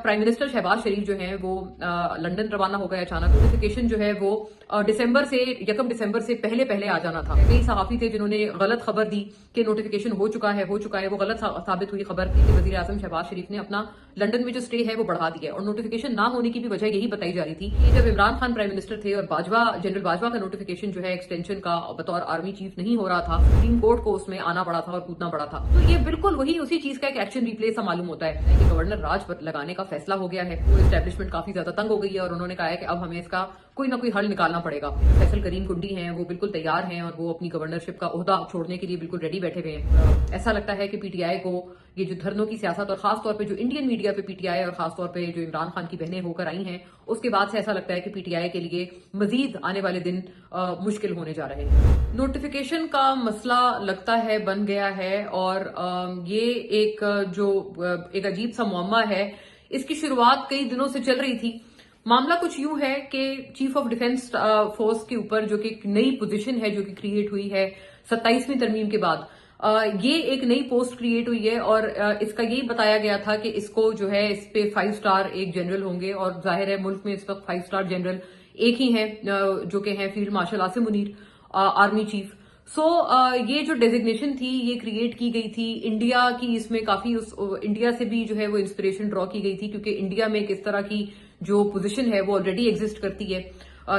Prime minister Shahbaz शरीफ जो हैं वो लंदन रवाना हो गए अचानक। नोटिफिकेशन जो है वो दिसंबर से 1 दिसंबर से पहले पहले आ जाना था। कई सहाफी थे जिन्होंने गलत खबर दी कि नोटिफिकेशन हो चुका है। वो गलत साबित हुई खबर थी कि वजीर आजम शहबाज शरीफ ने अपना लंदन में जो स्टे है वो बढ़ा दिया है। और नोटिफिकेशन ना होने की भी वजह यही बताई जा रही थी कि जब इमरान खान प्राइम मिनिस्टर थे और जनरल बाजवा का नोटिफिकेशन जो है एक्सटेंशन का बतौर आर्मी चीफ नहीं हो रहा था, सुप्रीम कोर्ट को उसमें आना पड़ा था और कूदना पड़ा था। तो ये बिल्कुल वही उसी चीज का एक एक्शन रिप्ले सा मालूम होता है कि गवर्नर राज पर लगाने का फैसला हो गया है। वो एस्टेब्लिशमेंट काफी ज्यादा तंग हो गई है और उन्होंने कहा है कि अब हमें इसका कोई ना कोई हल निकालना पड़ेगा। फैसल करीम कुंडी हैं, वो बिल्कुल तैयार हैं और वो अपनी गवर्नरशिप का ओहदा छोड़ने के लिए बिल्कुल रेडी बैठे हुए हैं। ऐसा लगता है कि पीटीआई को ये जो धरनों की सियासत और खासतौर पे जो इंडियन मीडिया पे पीटीआई और खासतौर पे जो इमरान खान की बहनें होकर आई हैं, उसके बाद से ऐसा लगता है कि पीटीआई के लिए मजीद आने वाले दिन मुश्किल होने जा रहे हैं। नोटिफिकेशन का मसला लगता है बन गया है और ये एक अजीब सा मुअम्मा है। इसकी शुरुआत कई दिनों से चल रही थी। मामला कुछ यूं है कि चीफ ऑफ डिफेंस फोर्स के ऊपर जो कि एक नई पोजीशन है जो कि क्रिएट हुई है 27वीं तरमीम के बाद, ये एक नई पोस्ट क्रिएट हुई है और इसका यही बताया गया था कि इसको जो है इस पे 5 स्टार एक जनरल होंगे और जाहिर है मुल्क में इस वक्त 5 स्टार जनरल एक ही हैं जो कि हैं field marshal Asim Munir, army chief. ये जो डेजिग्नेशन थी ये क्रिएट की गई थी इंडिया की, इसमें काफी इंडिया से भी जो है वो इंस्पिरेशन ड्रॉ की गई थी क्योंकि इंडिया में किस तरह की जो पोजीशन है वो ऑलरेडी एग्जिस्ट करती है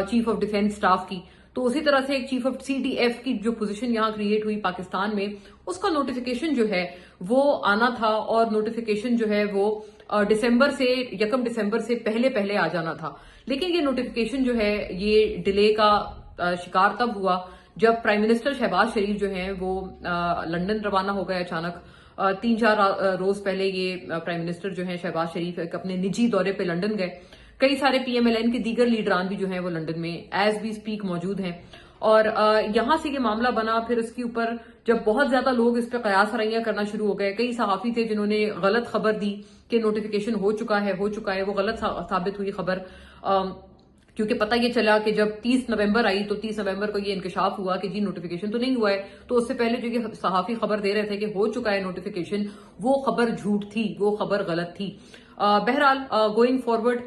चीफ ऑफ डिफेंस स्टाफ की। तो उसी तरह से एक चीफ ऑफ सीडीएफ की जो पोजीशन यहाँ क्रिएट हुई पाकिस्तान में, उसका नोटिफिकेशन जो है वो आना था और नोटिफिकेशन जो है वो 1 दिसंबर से पहले पहले आ जाना था। लेकिन ये नोटिफिकेशन जो है ये डिले का शिकार तब हुआ जब प्राइम मिनिस्टर शहबाज शरीफ जो हैं वो लंदन रवाना हो गए अचानक। 3-4 रोज पहले ये प्राइम मिनिस्टर जो हैं शहबाज शरीफ अपने निजी दौरे पे लंदन गए। कई सारे पीएमएलएन के दीगर लीडरान भी जो हैं वो लंदन में एज वी स्पीक मौजूद हैं और यहां से ये मामला बना। फिर इसके ऊपर जब बहुत ज्यादा लोग इस पर कयास रैया करना शुरू हो गए, कई सहाफी थे जिन्होंने गलत खबर दी कि नोटिफिकेशन हो चुका है। वो गलत साबित हुई खबर क्योंकि पता ये चला कि जब 30 नवंबर आई तो 30 नवंबर को ये इंकशाफ हुआ कि जी नोटिफिकेशन तो नहीं हुआ है। तो उससे पहले जो ये सहाफी खबर दे रहे थे कि हो चुका है नोटिफिकेशन, वो खबर झूठ थी, वो खबर गलत थी। बहरहाल गोइंग फॉरवर्ड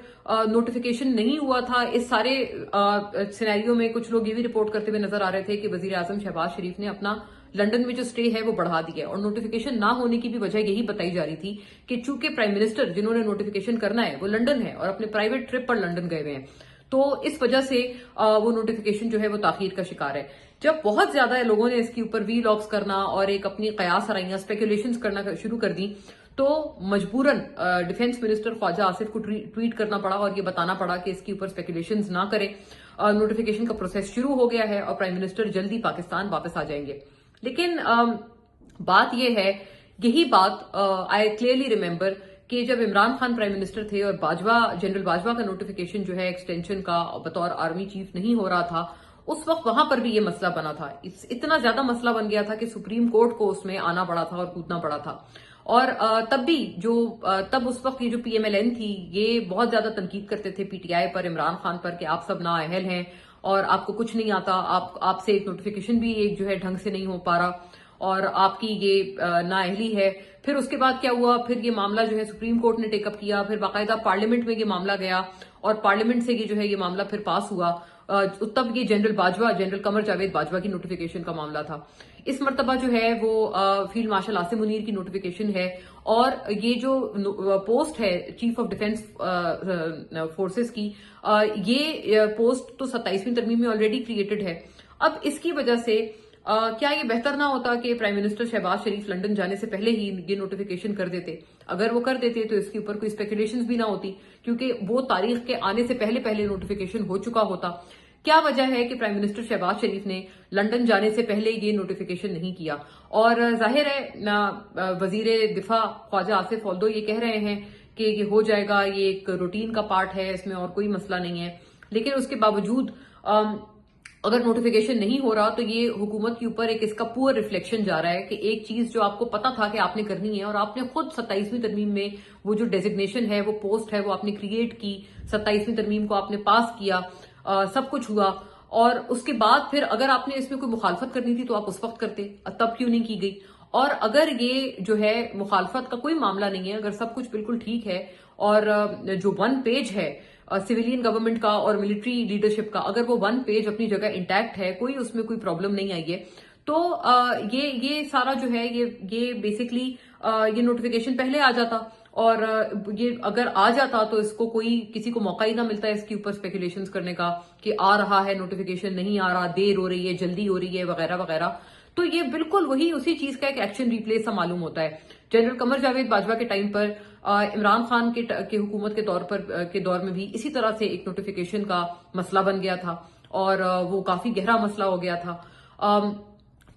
नोटिफिकेशन नहीं हुआ था। इस सारे सिनेरियो में कुछ लोग ये भी रिपोर्ट करते हुए नजर आ रहे थे कि वजीर आजम शहबाज शरीफ ने अपना लंदन में जो स्टे है वो बढ़ा दिया है और नोटिफिकेशन ना होने की भी वजह यही बताई जा रही थी कि चूंकि प्राइम मिनिस्टर जिन्होंने नोटिफिकेशन करना है वो लंदन है और अपने प्राइवेट ट्रिप पर लंदन गए हुए हैं, तो इस वजह से वो नोटिफिकेशन जो है वो ताखीर का शिकार है। जब बहुत ज्यादा लोगों ने इसके ऊपर वी लॉग्स करना और एक अपनी कयास आराइयां स्पेकुलेशंस करना शुरू कर दी तो मजबूरन डिफेंस मिनिस्टर ख्वाजा आसिफ को ट्वीट करना पड़ा और ये बताना पड़ा कि इसके ऊपर स्पेकुलेशंस ना करें। नोटिफिकेशन का प्रोसेस शुरू हो गया है और प्राइम मिनिस्टर जल्दी पाकिस्तान वापस आ जाएंगे। लेकिन बात यह है, यही बात आई क्लियरली रिमेंबर कि जब इमरान खान प्राइम मिनिस्टर थे और जनरल बाजवा का नोटिफिकेशन जो है एक्सटेंशन का बतौर आर्मी चीफ नहीं हो रहा था, उस वक्त वहां पर भी ये मसला बना था। इतना ज्यादा मसला बन गया था कि सुप्रीम कोर्ट को उसमें आना पड़ा था और कूदना पड़ा था। और तब उस वक्त ये जो पीएमएलएन थी ये बहुत ज्यादा तनकीद करते थे पीटीआई पर, इमरान खान पर कि आप सब नाअहल हैं और आपको कुछ नहीं आता, आपसे एक नोटिफिकेशन भी एक जो है ढंग से नहीं हो पा रहा और आपकी ये नाअहली है। फिर उसके बाद क्या हुआ, फिर ये मामला जो है सुप्रीम कोर्ट ने टेकअप किया, फिर बाकायदा पार्लियामेंट में ये मामला गया और पार्लियामेंट से ये जो है ये मामला फिर पास हुआ। तब ये जनरल कमर जावेद बाजवा की नोटिफिकेशन का मामला था। इस मर्तबा जो है वो फील्ड मार्शल आसिम मुनीर की नोटिफिकेशन है और ये जो पोस्ट है चीफ ऑफ डिफेंस फोर्सेस की, ये पोस्ट तो 27वीं तरमीम में ऑलरेडी क्रिएटेड है। अब इसकी वजह से क्या ये बेहतर ना होता कि प्राइम मिनिस्टर शहबाज शरीफ लंदन जाने से पहले ही ये नोटिफिकेशन कर देते? अगर वो कर देते तो इसके ऊपर कोई स्पेकुलेशंस भी ना होती क्योंकि वो तारीख के आने से पहले पहले नोटिफिकेशन हो चुका होता। क्या वजह है कि प्राइम मिनिस्टर शहबाज शरीफ ने लंदन जाने से पहले ये नोटिफिकेशन नहीं किया? और जाहिर है वजीर दिफा ख्वाजा आसिफ ऑल्दो ये कह रहे हैं कि ये हो जाएगा, ये एक रूटीन का पार्ट है, इसमें और कोई मसला नहीं है, लेकिन उसके बावजूद अगर नोटिफिकेशन नहीं हो रहा तो ये हुकूमत के ऊपर एक इसका पुअर रिफ्लेक्शन जा रहा है कि एक चीज जो आपको पता था कि आपने करनी है और आपने खुद 27वीं तरमीम में वो जो डेजिग्नेशन है, वो पोस्ट है, वो आपने क्रिएट की, 27वीं तरमीम को आपने पास किया, सब कुछ हुआ और उसके बाद फिर अगर आपने इसमें कोई मुखालफत करनी थी तो आप उस वक्त करते, तब क्यों नहीं की गई? और अगर ये जो है मुखालफत का कोई मामला नहीं है, अगर सब कुछ बिल्कुल ठीक है اور جو 1 پیج ہے سویلین گورنمنٹ کا اور ملٹری لیڈرشپ کا، اگر وہ 1 پیج اپنی جگہ انٹیکٹ ہے، کوئی اس میں کوئی پرابلم نہیں آئی ہے، تو یہ سارا جو ہے یہ بیسکلی یہ نوٹیفیکیشن پہلے آ جاتا، اور یہ اگر آ جاتا تو اس کو کسی کو موقع ہی نہ ملتا ہے اس کے اوپر اسپیکولیشنز کرنے کا کہ آ رہا ہے نوٹیفیکیشن، نہیں آ رہا، دیر ہو رہی ہے، جلدی ہو رہی ہے، وغیرہ وغیرہ. تو یہ بالکل اسی چیز کا ایک ایکشن ریپلیس سا معلوم ہوتا ہے. جنرل قمر جاوید باجوہ کے ٹائم پر عمران خان کے حکومت کے دور میں بھی اسی طرح سے ایک نوٹیفیکیشن کا مسئلہ بن گیا تھا، اور وہ کافی گہرا مسئلہ ہو گیا تھا.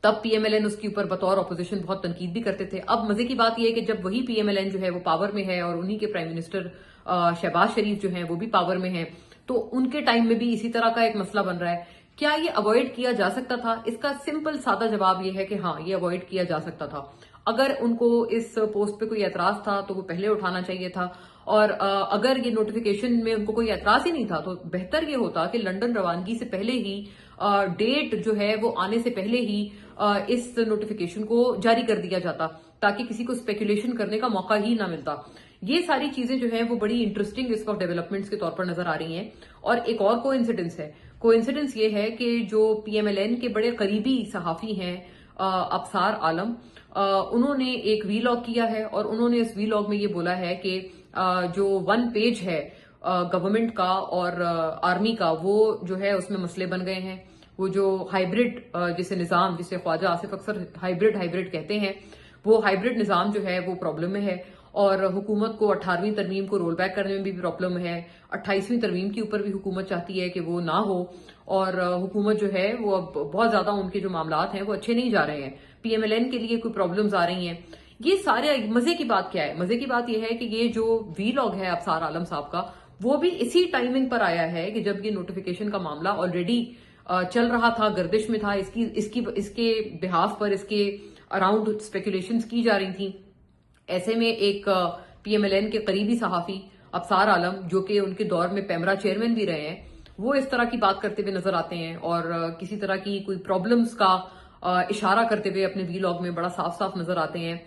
تب پی ایم ایل این اس کے اوپر بطور اپوزیشن بہت تنقید بھی کرتے تھے. اب مزے کی بات یہ ہے کہ جب وہی پی ایم ایل این جو ہے وہ پاور میں ہے، اور انہی کے پرائم منسٹر شہباز شریف جو ہیں وہ بھی پاور میں ہیں، تو ان کے ٹائم میں بھی اسی طرح کا ایک مسئلہ بن رہا ہے. کیا یہ اوائڈ کیا جا سکتا تھا؟ اس کا سمپل سادہ جواب یہ ہے کہ ہاں، یہ اوائڈ کیا جا سکتا تھا. اگر ان کو اس پوسٹ پہ کوئی اعتراض تھا تو وہ پہلے اٹھانا چاہیے تھا، اور اگر یہ نوٹیفیکیشن میں ان کو کوئی اعتراض ہی نہیں تھا تو بہتر یہ ہوتا کہ لنڈن روانگی سے پہلے ہی ڈیٹ جو ہے وہ آنے سے پہلے ہی اس نوٹیفیکیشن کو جاری کر دیا جاتا، تاکہ کسی کو اسپیکولیشن کرنے کا موقع ہی نہ ملتا. یہ ساری چیزیں جو ہیں وہ بڑی انٹرسٹنگ اس وقت ڈیولپمنٹس کے طور پر نظر آ رہی ہیں. اور ایک اور کوئنسیڈنس یہ ہے کہ جو پی ایم ایل این کے بڑے قریبی صحافی ہیں ابصار عالم، انہوں نے ایک وی لاگ کیا ہے، اور انہوں نے اس وی لاگ میں یہ بولا ہے کہ جو 1 پیج ہے گورنمنٹ کا اور آرمی کا، وہ جو ہے اس میں مسئلے بن گئے ہیں. وہ جو ہائیبرڈ جسے خواجہ آصف اکثر ہائیبرڈ کہتے ہیں، وہ ہائیبرڈ نظام جو ہے وہ پرابلم میں ہے، اور حکومت کو 18ویں ترمیم کو رول بیک کرنے میں بھی پرابلم ہے. 28ویں ترمیم کے اوپر بھی حکومت چاہتی ہے کہ وہ نہ ہو، اور حکومت جو ہے وہ اب بہت زیادہ ان کے جو معاملات ہیں وہ اچھے نہیں جا رہے ہیں. پی ایم ایل این کے لیے کوئی پرابلمز آ رہی ہیں. یہ سارے مزے کی بات کیا ہے؟ مزے کی بات یہ ہے کہ یہ جو وی لاگ ہے ابصار عالم صاحب کا، وہ بھی اسی ٹائمنگ پر آیا ہے کہ جب یہ نوٹیفیکیشن کا معاملہ آلریڈی چل رہا تھا، گردش میں تھا، اس کے بہاف پر اس کے اراؤنڈ اسپیکولیشنز کی جا رہی تھیں. ایسے میں ایک پی ایم ایل این کے قریبی صحافی ابصار عالم، جو کہ ان کے دور میں پیمرا چیئرمین بھی رہے ہیں، وہ اس طرح کی بات کرتے ہوئے نظر آتے ہیں، اور کسی طرح کی کوئی پرابلمز کا اشارہ کرتے ہوئے اپنے وی لاگ میں بڑا صاف نظر آتے ہیں.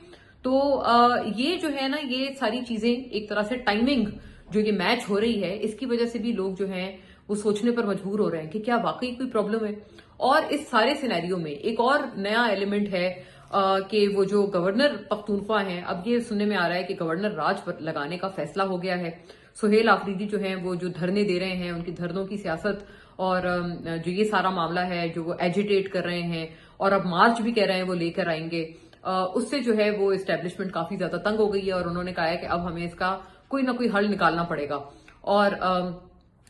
تو یہ جو ہے نا، یہ ساری چیزیں ایک طرح سے ٹائمنگ جو یہ میچ ہو رہی ہے، اس کی وجہ سے بھی لوگ جو ہیں وہ سوچنے پر مجبور ہو رہے ہیں کہ کیا واقعی کوئی پرابلم ہے. اور اس سارے سینیریو میں ایک اور نیا ایلیمنٹ ہے کہ وہ جو گورنر پختونخوا ہیں، اب یہ سننے میں آ رہا ہے کہ گورنر راج پر لگانے کا فیصلہ ہو گیا ہے. سہیل آفریدی جو ہیں وہ جو دھرنے دے رہے ہیں، ان کی دھرنوں کی سیاست اور جو یہ سارا معاملہ ہے جو وہ ایجیٹیٹ کر رہے ہیں، اور اب مارچ بھی کہہ رہے ہیں وہ لے کر آئیں گے، اس سے جو ہے وہ اسٹیبلشمنٹ کافی زیادہ تنگ ہو گئی ہے. اور انہوں نے کہا ہے کہ اب ہمیں اس کا کوئی نہ کوئی حل نکالنا پڑے گا. اور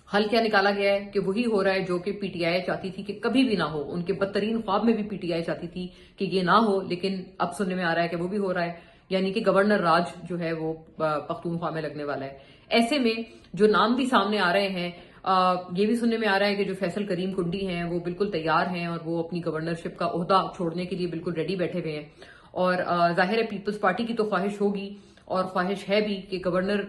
حل کیا نکالا گیا ہے کہ وہی ہو رہا ہے جو کہ پی ٹی آئی چاہتی تھی کہ کبھی بھی نہ ہو. ان کے بدترین خواب میں بھی پی ٹی آئی چاہتی تھی کہ یہ نہ ہو، لیکن اب سننے میں آ رہا ہے کہ وہ بھی ہو رہا ہے، یعنی کہ گورنر راج جو ہے وہ پختونخوا میں لگنے والا ہے. ایسے میں جو نام بھی سامنے آ رہے ہیں، یہ بھی سننے میں آ رہا ہے کہ جو فیصل کریم کنڈی ہیں وہ بالکل تیار ہیں، اور وہ اپنی گورنرشپ کا عہدہ چھوڑنے کے لیے بالکل ریڈی بیٹھے ہوئے ہیں. اور ظاہر ہے پیپلز پارٹی کی تو خواہش ہوگی، اور خواہش ہے بھی کہ گورنر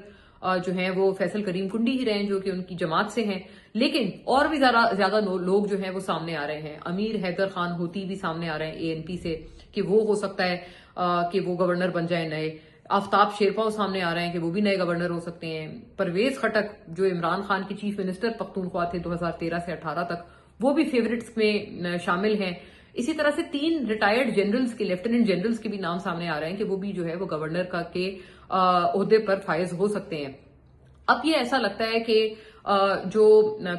جو ہیں وہ فیصل کریم کنڈی ہی رہیں، جو کہ ان کی جماعت سے ہیں. لیکن اور بھی زیادہ لوگ جو ہیں وہ سامنے آ رہے ہیں. امیر حیدر خان ہوتی بھی سامنے آ رہے ہیں اے این پی سے کہ وہ ہو سکتا ہے کہ وہ گورنر بن جائیں نئے. آفتاب شیرپاؤ سامنے آ رہے ہیں کہ وہ بھی نئے گورنر ہو سکتے ہیں. پرویز خٹک جو عمران خان کے چیف منسٹر پختونخوا تھے 2013 سے 18 تک، وہ بھی فیورٹس میں شامل ہیں. اسی طرح سے 3 ریٹائرڈ جنرلز کے، لیفٹیننٹ جنرلز کے بھی نام سامنے آ رہے ہیں کہ وہ بھی جو ہے وہ گورنر کے عہدے پر فائز ہو سکتے ہیں. اب یہ ایسا لگتا ہے کہ جو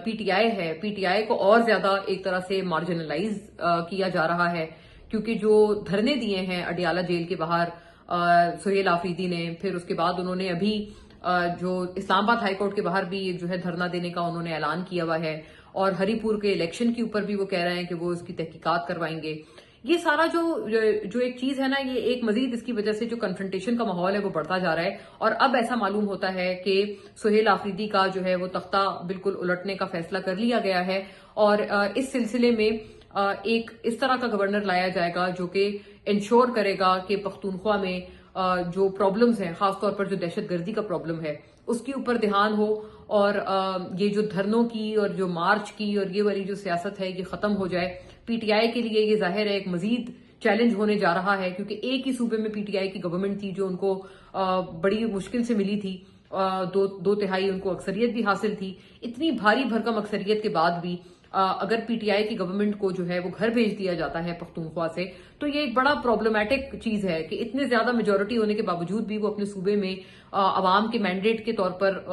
پی ٹی آئی ہے، پی ٹی آئی کو اور زیادہ ایک طرح سے مارجنلائز کیا جا رہا ہے، کیونکہ جو دھرنے دیے ہیں اڈیالہ جیل کے باہر سہیل آفریدی نے، پھر اس کے بعد انہوں نے ابھی جو اسلام آباد ہائی کورٹ کے باہر بھی جو ہے دھرنا دینے کا انہوں نے اعلان کیا ہوا ہے، اور ہری پور کے الیکشن کے اوپر بھی وہ کہہ رہے ہیں کہ وہ اس کی تحقیقات کروائیں گے. یہ سارا جو ایک چیز ہے نا، یہ ایک مزید اس کی وجہ سے جو کنفرنٹیشن کا ماحول ہے وہ بڑھتا جا رہا ہے. اور اب ایسا معلوم ہوتا ہے کہ سہیل آفریدی کا جو ہے وہ تختہ بالکل الٹنے کا فیصلہ کر لیا گیا ہے، اور اس سلسلے میں ایک اس طرح کا گورنر لایا جائے گا جو کہ انشور کرے گا کہ پختونخوا میں جو پرابلمز ہیں، خاص طور پر جو دہشت گردی کا پرابلم ہے، اس کے اوپر دھیان ہو، اور یہ جو دھرنوں کی اور جو مارچ کی اور یہ والی جو سیاست ہے یہ ختم ہو جائے. پی ٹی آئی کے لیے یہ ظاہر ہے ایک مزید چیلنج ہونے جا رہا ہے، کیونکہ ایک ہی صوبے میں پی ٹی آئی کی گورنمنٹ تھی جو ان کو بڑی مشکل سے ملی تھی، दो तिहाई उनको अक्सरियत भी हासिल थी। इतनी भारी भरकम अक्सरियत के बाद भी अगर पीटीआई की गवर्नमेंट को जो है वो घर भेज दिया जाता है पख्तूनख्वा से, तो ये एक बड़ा प्रॉब्लमैटिक चीज है कि इतने ज्यादा मेजोरिटी होने के बावजूद भी वो अपने सूबे में अवाम के मैंडेट के तौर पर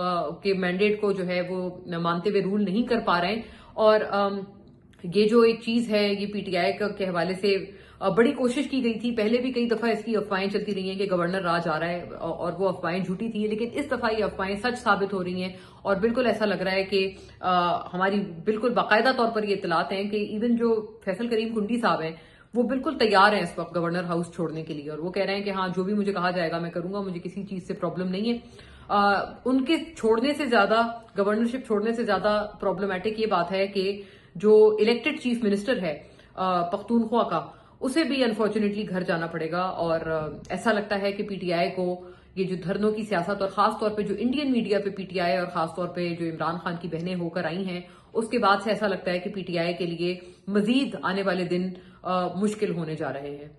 के मैंडेट को जो है वो मानते हुए रूल नहीं कर पा रहे हैं। और ये जो एक चीज है ये पीटीआई के हवाले से बड़ी कोशिश की गई थी। पहले भी कई दफा इसकी अफवाहें चलती रही हैं कि गवर्नर राज आ रहा है, और वो अफवाहें झूठी थी, लेकिन इस दफा ये अफवाहें सच साबित हो रही हैं। और बिल्कुल ऐसा लग रहा है कि हमारी बिल्कुल बाकायदा तौर पर ये इतलात हैं कि इवन जो फैसल करीम कुंडी साहब हैं वो बिल्कुल तैयार हैं इस वक्त गवर्नर हाउस छोड़ने के लिए, और वो कह रहे हैं कि हाँ जो भी मुझे कहा जाएगा मैं करूंगा, मुझे किसी चीज से प्रॉब्लम नहीं है। उनके छोड़ने से ज्यादा, गवर्नरशिप छोड़ने से ज्यादा प्रॉब्लमैटिक ये बात है कि जो इलेक्टेड चीफ मिनिस्टर है पख्तूनख्वा का, उसे भी अनफॉर्चुनेटली घर जाना पड़ेगा। और ऐसा लगता है कि पीटीआई को ये जो धरनों की सियासत, और खास तौर पे जो इंडियन मीडिया पे पीटीआई और खास तौर पे जो इमरान खान की बहनें होकर आई हैं, उसके बाद से ऐसा लगता है कि पीटीआई के लिए मजीद आने वाले दिन मुश्किल होने जा रहे हैं।